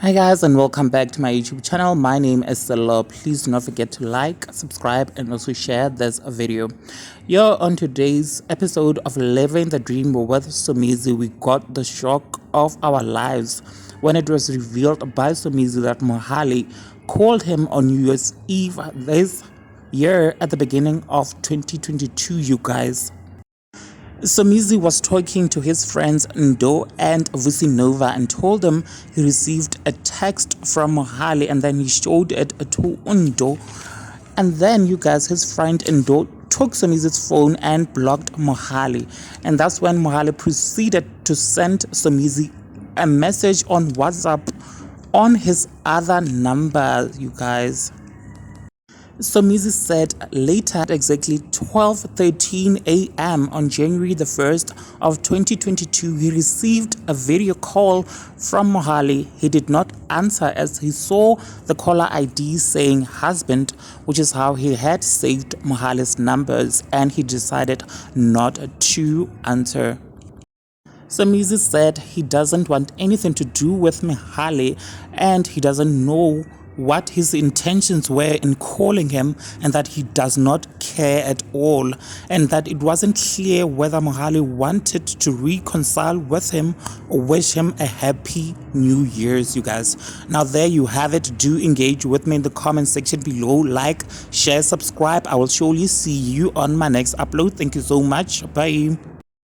Hi guys, and welcome back to my YouTube channel. My name is Selo. Please do not forget to like, subscribe, and also share this video. Here on today's episode of Living the Dream with Somizi, we got the shock of our lives when it was revealed by Somizi that Mohale called him on New Year's Eve this year at the beginning of 2022, you guys. Somizi was talking to his friends Ndo and Vusinova and told them he received a text from Mohale, and then he showed it to Ndo. And then, you guys, his friend Ndo took Somizi's phone and blocked Mohale. And that's when Mohale proceeded to send Somizi a message on WhatsApp on his other number, you guys. Somizi said later at exactly 12:13 a.m. on January the 1st of 2022, he received a video call from Mohale. He did not answer as he saw the caller ID saying husband, which is how he had saved Mohale's numbers, and he decided not to answer. Somizi said he doesn't want anything to do with Mohale, and he doesn't know what his intentions were in calling him, and that he does not care at all, and that it wasn't clear whether Mohale wanted to reconcile with him or wish him a happy New Year's, you guys. Now there you have it. Do engage with me in the comment section below. Like, share, subscribe. I will surely see you on my next upload. Thank you so much. Bye.